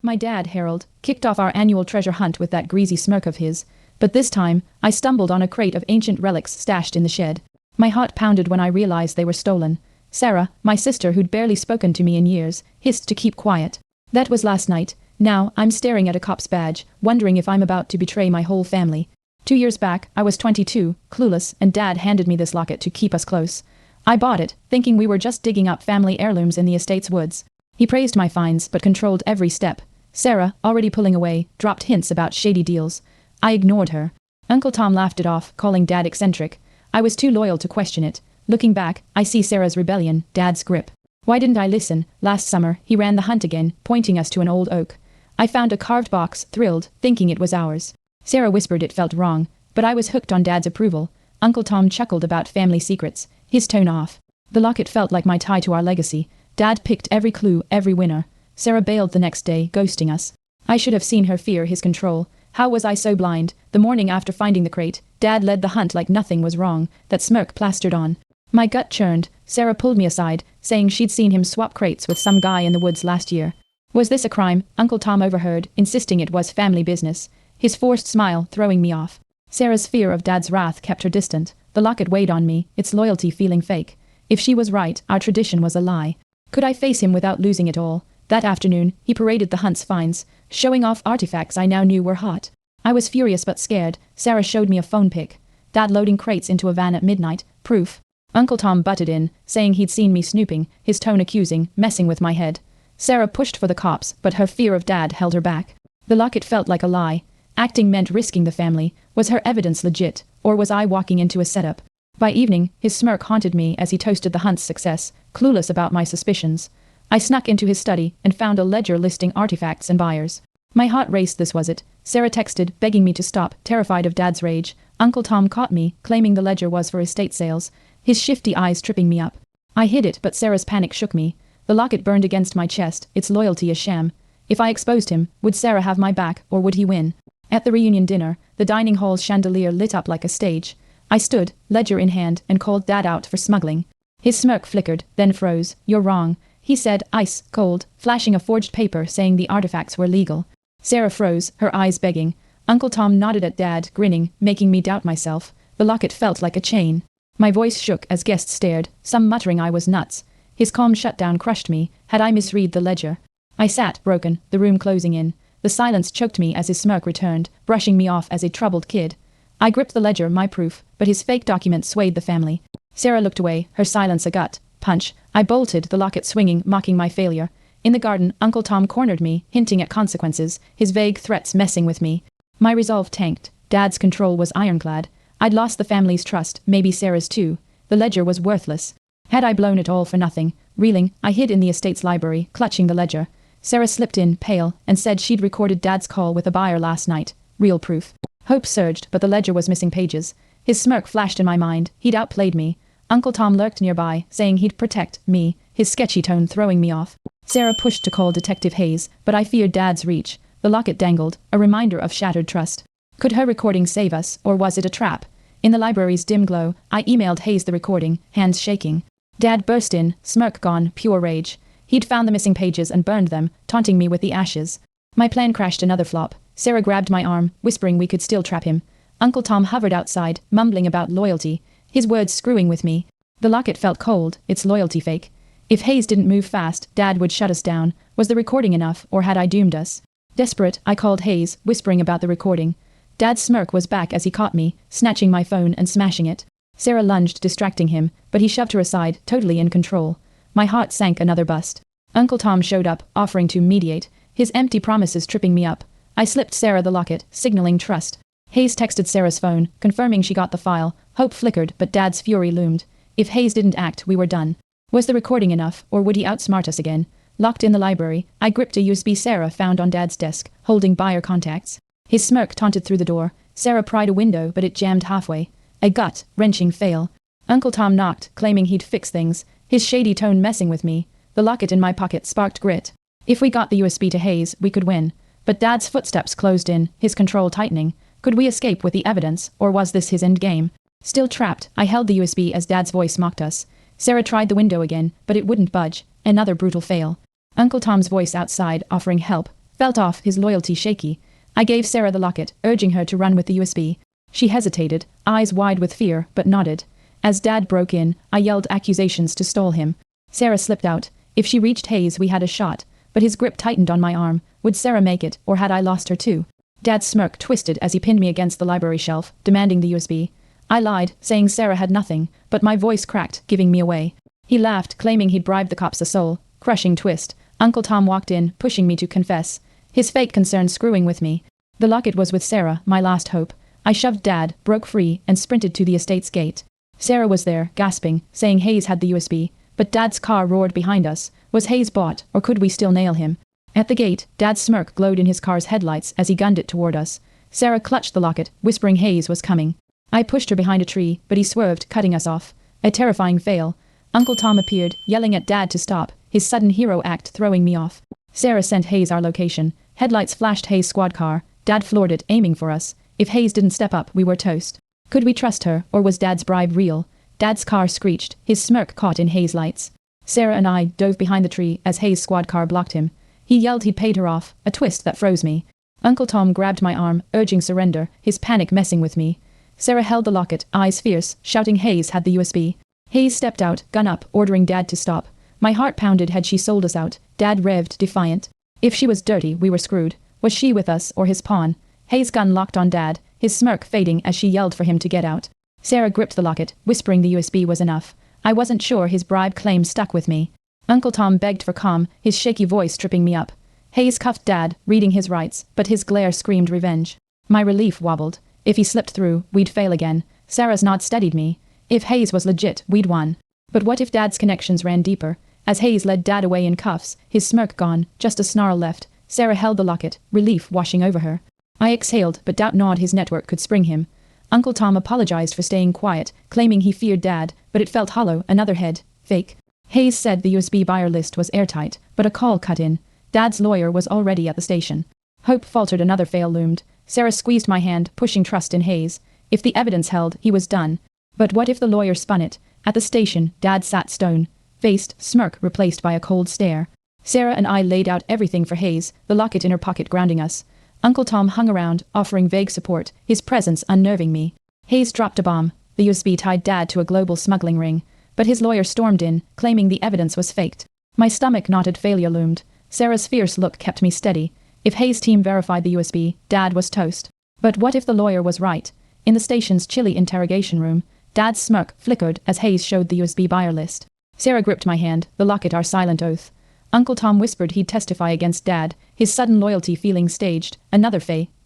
My dad, Harold, kicked off our annual treasure hunt with that greasy smirk of his, but this time, I stumbled on a crate of ancient relics stashed in the shed. My heart pounded when I realized they were stolen. Sarah, my sister who'd barely spoken to me in years, hissed to keep quiet. That was last night. Now, I'm staring at a cop's badge, wondering if I'm about to betray my whole family. 2 years back, I was 22, clueless, and Dad handed me this locket to keep us close. I bought it, thinking we were just digging up family heirlooms in the estate's woods. He praised my finds but controlled every step. Sarah, already pulling away, dropped hints about shady deals. I ignored her. Uncle Tom laughed it off, calling Dad eccentric. I was too loyal to question it. Looking back, I see Sarah's rebellion, Dad's grip. Why didn't I listen? Last summer, he ran the hunt again, pointing us to an old oak. I found a carved box, thrilled, thinking it was ours. Sarah whispered it felt wrong, but I was hooked on Dad's approval. Uncle Tom chuckled about family secrets, his tone off. The locket felt like my tie to our legacy. Dad picked every clue, every winner. Sarah bailed the next day, ghosting us. I should have seen her fear his control. How was I so blind? The morning after finding the crate, Dad led the hunt like nothing was wrong, that smirk plastered on. My gut churned. Sarah pulled me aside, saying she'd seen him swap crates with some guy in the woods last year. Was this a crime? Uncle Tom overheard, insisting it was family business, his forced smile throwing me off. Sarah's fear of Dad's wrath kept her distant. The locket weighed on me, its loyalty feeling fake. If she was right, our tradition was a lie. Could I face him without losing it all? That afternoon, he paraded the hunt's finds, showing off artifacts I now knew were hot. I was furious but scared. Sarah showed me a phone pic. Dad loading crates into a van at midnight, proof. Uncle Tom butted in, saying he'd seen me snooping, his tone accusing, messing with my head. Sarah pushed for the cops, but her fear of Dad held her back. The locket felt like a lie. Acting meant risking the family. Was her evidence legit, or was I walking into a setup? By evening, his smirk haunted me as he toasted the hunt's success, clueless about my suspicions. I snuck into his study and found a ledger listing artifacts and buyers. My heart raced. This was it. Sarah texted, begging me to stop, terrified of Dad's rage. Uncle Tom caught me, claiming the ledger was for estate sales, his shifty eyes tripping me up. I hid it, but Sarah's panic shook me. The locket burned against my chest, its loyalty a sham. If I exposed him, would Sarah have my back, or would he win? At the reunion dinner, the dining hall's chandelier lit up like a stage. I stood, ledger in hand, and called Dad out for smuggling. His smirk flickered, then froze. You're wrong, he said, ice cold, flashing a forged paper saying the artifacts were legal. Sarah froze, her eyes begging. Uncle Tom nodded at Dad, grinning, making me doubt myself. The locket felt like a chain. My voice shook as guests stared, some muttering I was nuts. His calm shutdown crushed me. Had I misread the ledger? I sat, broken, the room closing in. The silence choked me as his smirk returned, brushing me off as a troubled kid. I gripped the ledger, my proof, but his fake document swayed the family. Sarah looked away, her silence a gut punch. I bolted, the locket swinging, mocking my failure. In the garden, Uncle Tom cornered me, hinting at consequences, his vague threats messing with me. My resolve tanked. Dad's control was ironclad. I'd lost the family's trust, maybe Sarah's too. The ledger was worthless. Had I blown it all for nothing? Reeling, I hid in the estate's library, clutching the ledger. Sarah slipped in, pale, and said she'd recorded Dad's call with a buyer last night. Real proof. Hope surged, but the ledger was missing pages. His smirk flashed in my mind. He'd outplayed me. Uncle Tom lurked nearby, saying he'd protect me, his sketchy tone throwing me off. Sarah pushed to call Detective Hayes, but I feared Dad's reach. The locket dangled, a reminder of shattered trust. Could her recording save us, or was it a trap? In the library's dim glow, I emailed Hayes the recording, hands shaking. Dad burst in, smirk gone, pure rage. He'd found the missing pages and burned them, taunting me with the ashes. My plan crashed another flop. Sarah grabbed my arm, whispering we could still trap him. Uncle Tom hovered outside, mumbling about loyalty, his words screwing with me. The locket felt cold, its loyalty fake. If Hayes didn't move fast, Dad would shut us down. Was the recording enough, or had I doomed us? Desperate, I called Hayes, whispering about the recording. Dad's smirk was back as he caught me, snatching my phone and smashing it. Sarah lunged, distracting him, but he shoved her aside, totally in control. My heart sank another bust. Uncle Tom showed up, offering to mediate, his empty promises tripping me up. I slipped Sarah the locket, signaling trust. Hayes texted Sarah's phone, confirming she got the file. Hope flickered, but Dad's fury loomed. If Hayes didn't act, we were done. Was the recording enough, or would he outsmart us again? Locked in the library, I gripped a USB Sarah found on Dad's desk, holding buyer contacts. His smirk taunted through the door. Sarah pried a window, but it jammed halfway. A gut-wrenching fail. Uncle Tom knocked, claiming he'd fix things, his shady tone messing with me. The locket in my pocket sparked grit. If we got the USB to Hayes, we could win. But Dad's footsteps closed in, his control tightening. Could we escape with the evidence, or was this his endgame? Still trapped, I held the USB as Dad's voice mocked us. Sarah tried the window again, but it wouldn't budge. Another brutal fail. Uncle Tom's voice outside, offering help. felt off, his loyalty shaky. I gave Sarah the locket, urging her to run with the USB. She hesitated, eyes wide with fear, but nodded. As Dad broke in, I yelled accusations to stall him. Sarah slipped out. If she reached Hayes, we had a shot, but his grip tightened on my arm. Would Sarah make it, or had I lost her too? Dad's smirk twisted as he pinned me against the library shelf, demanding the USB. I lied, saying Sarah had nothing, but my voice cracked, giving me away. He laughed, claiming he'd bribed the cops a soul. Crushing twist. Uncle Tom walked in, pushing me to confess. His fake concern screwing with me. The locket was with Sarah, my last hope. I shoved Dad, broke free, and sprinted to the estate's gate. Sarah was there, gasping, saying Hayes had the USB, but Dad's car roared behind us. Was Hayes bought, or could we still nail him? At the gate, Dad's smirk glowed in his car's headlights as he gunned it toward us. Sarah clutched the locket, whispering Hayes was coming. I pushed her behind a tree, but he swerved, cutting us off. A terrifying fail. Uncle Tom appeared, yelling at Dad to stop, his sudden hero act throwing me off. Sarah sent Hayes our location. Headlights flashed Hayes' squad car. Dad floored it, aiming for us. If Hayes didn't step up, we were toast. Could we trust her, or was Dad's bribe real? Dad's car screeched, his smirk caught in Hayes' lights. Sarah and I dove behind the tree as Hayes' squad car blocked him. He yelled he'd paid her off, a twist that froze me. Uncle Tom grabbed my arm, urging surrender, his panic messing with me. Sarah held the locket, eyes fierce, shouting Hayes had the USB. Hayes stepped out, gun up, ordering Dad to stop. My heart pounded. Had she sold us out? Dad revved, defiant. If she was dirty, we were screwed. Was she with us, or his pawn? Hayes' gun locked on Dad, his smirk fading as she yelled for him to get out. Sarah gripped the locket, whispering the USB was enough. I wasn't sure his bribe claim stuck with me. Uncle Tom begged for calm, his shaky voice tripping me up. Hayes cuffed Dad, reading his rights, but his glare screamed revenge. My relief wobbled. If he slipped through, we'd fail again. Sarah's nod steadied me. If Hayes was legit, we'd won. But what if Dad's connections ran deeper? As Hayes led Dad away in cuffs, his smirk gone, just a snarl left, Sarah held the locket, relief washing over her. I exhaled, but doubt gnawed his network could spring him. Uncle Tom apologized for staying quiet, claiming he feared Dad, but it felt hollow, another head, fake. Hayes said the USB buyer list was airtight, but a call cut in. Dad's lawyer was already at the station. Hope faltered, another fail loomed. Sarah squeezed my hand, pushing trust in Hayes. If the evidence held, he was done. But what if the lawyer spun it? At the station, Dad sat stone, faced, smirk replaced by a cold stare. Sarah and I laid out everything for Hayes, the locket in her pocket grounding us. Uncle Tom hung around, offering vague support, his presence unnerving me. Hayes dropped a bomb. The USB tied Dad to a global smuggling ring. But his lawyer stormed in, claiming the evidence was faked. My stomach knotted, failure loomed. Sarah's fierce look kept me steady. If Hayes' team verified the USB, Dad was toast. But what if the lawyer was right? In the station's chilly interrogation room, Dad's smirk flickered as Hayes showed the USB buyer list. Sarah gripped my hand, the locket our silent oath. Uncle Tom whispered he'd testify against Dad, his sudden loyalty feeling staged. Another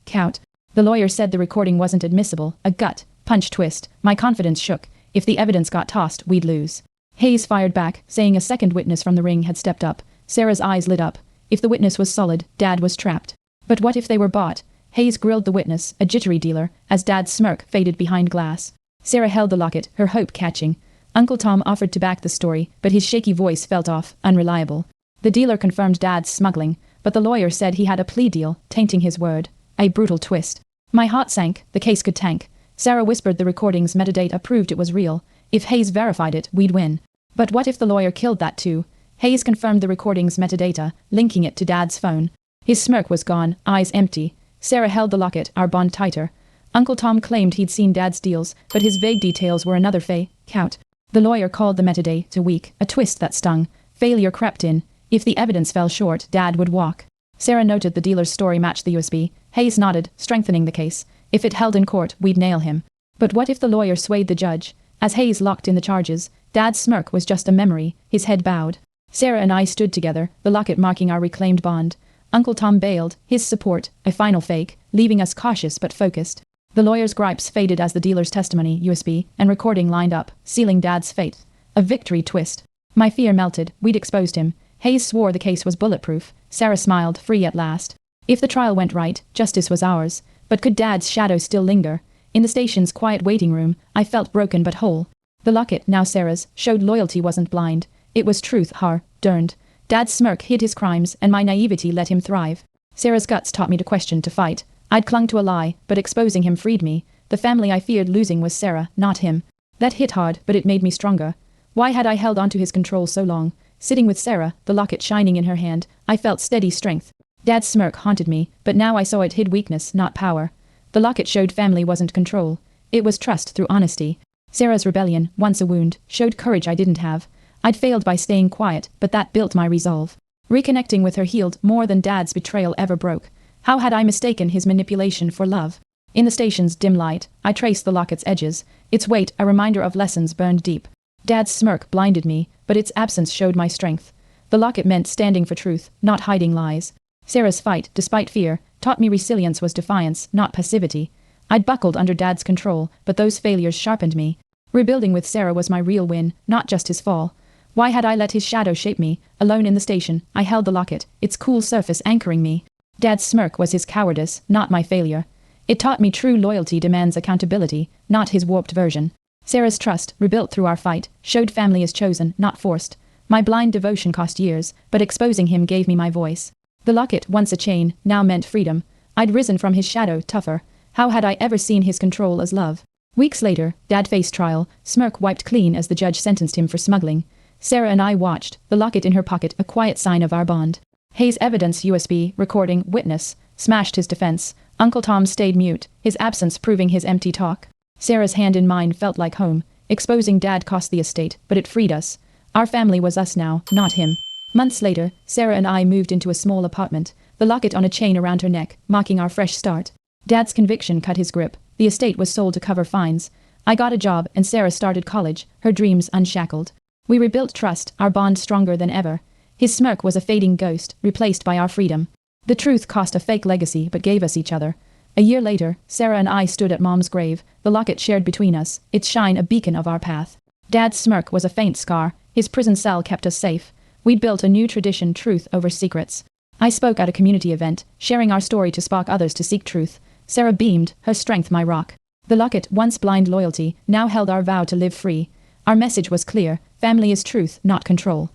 count. The lawyer said the recording wasn't admissible, a gut punch twist. My confidence shook. If the evidence got tossed, we'd lose. Hayes fired back, saying a second witness from the ring had stepped up. Sarah's eyes lit up. If the witness was solid, Dad was trapped. But what if they were bought? Hayes grilled the witness, a jittery dealer, as Dad's smirk faded behind glass. Sarah held the locket, her hope catching. Uncle Tom offered to back the story, but his shaky voice felt off, unreliable. The dealer confirmed Dad's smuggling, but the lawyer said he had a plea deal, tainting his word. A brutal twist. My heart sank. The case could tank. Sarah whispered the recording's metadata proved it was real. If Hayes verified it, we'd win. But what if the lawyer killed that too? Hayes confirmed the recording's metadata, linking it to Dad's phone. His smirk was gone, eyes empty. Sarah held the locket, our bond tighter. Uncle Tom claimed he'd seen Dad's deals, but his vague details were another count. The lawyer called the metadata weak, a twist that stung. Failure crept in. If the evidence fell short, Dad would walk. Sarah noted the dealer's story matched the USB. Hayes nodded, strengthening the case. If it held in court, we'd nail him. But what if the lawyer swayed the judge? As Hayes locked in the charges, Dad's smirk was just a memory, his head bowed. Sarah and I stood together, the locket marking our reclaimed bond. Uncle Tom bailed, his support, a final leaving us cautious but focused. The lawyer's gripes faded as the dealer's testimony, USB, and recording lined up, sealing Dad's fate. A victory twist. My fear melted. We'd exposed him. Hayes swore the case was bulletproof. Sarah smiled, free at last. If the trial went right, justice was ours. But could Dad's shadow still linger? In the station's quiet waiting room, I felt broken but whole. The locket, now Sarah's, showed loyalty wasn't blind. It was truth, durned. Dad's smirk hid his crimes, and my naivety let him thrive. Sarah's guts taught me to question, to fight. I'd clung to a lie, but exposing him freed me. The family I feared losing was Sarah, not him. That hit hard, but it made me stronger. Why had I held onto his control so long? Sitting with Sarah, the locket shining in her hand, I felt steady strength. Dad's smirk haunted me, but now I saw it hid weakness, not power. The locket showed family wasn't control. It was trust through honesty. Sarah's rebellion, once a wound, showed courage I didn't have. I'd failed by staying quiet, but that built my resolve. Reconnecting with her healed more than Dad's betrayal ever broke. How had I mistaken his manipulation for love? In the station's dim light, I traced the locket's edges, its weight a reminder of lessons burned deep. Dad's smirk blinded me, but its absence showed my strength. The locket meant standing for truth, not hiding lies. Sarah's fight, despite fear, taught me resilience was defiance, not passivity. I'd buckled under Dad's control, but those failures sharpened me. Rebuilding with Sarah was my real win, not just his fall. Why had I let his shadow shape me? Alone in the station, I held the locket, its cool surface anchoring me. Dad's smirk was his cowardice, not my failure. It taught me true loyalty demands accountability, not his warped version. Sarah's trust, rebuilt through our fight, showed family is chosen, not forced. My blind devotion cost years, but exposing him gave me my voice. The locket, once a chain, now meant freedom. I'd risen from his shadow, tougher. How had I ever seen his control as love? Weeks later, Dad faced trial, smirk wiped clean as the judge sentenced him for smuggling. Sarah and I watched, the locket in her pocket, a quiet sign of our bond. Hayes' evidence USB, recording, witness, smashed his defense. Uncle Tom stayed mute, his absence proving his empty talk. Sarah's hand in mine felt like home. Exposing Dad cost the estate, but it freed us. Our family was us now, not him. Months later, Sarah and I moved into a small apartment, the locket on a chain around her neck, marking our fresh start. Dad's conviction cut his grip. The estate was sold to cover fines. I got a job and Sarah started college, her dreams unshackled. We rebuilt trust, our bond stronger than ever. His smirk was a fading ghost, replaced by our freedom. The truth cost a fake legacy but gave us each other. A year later, Sarah and I stood at Mom's grave, the locket shared between us, its shine a beacon of our path. Dad's smirk was a faint scar, his prison cell kept us safe. We'd built a new tradition, truth over secrets. I spoke at a community event, sharing our story to spark others to seek truth. Sarah beamed, her strength my rock. The locket, once blind loyalty, now held our vow to live free. Our message was clear, family is truth, not control.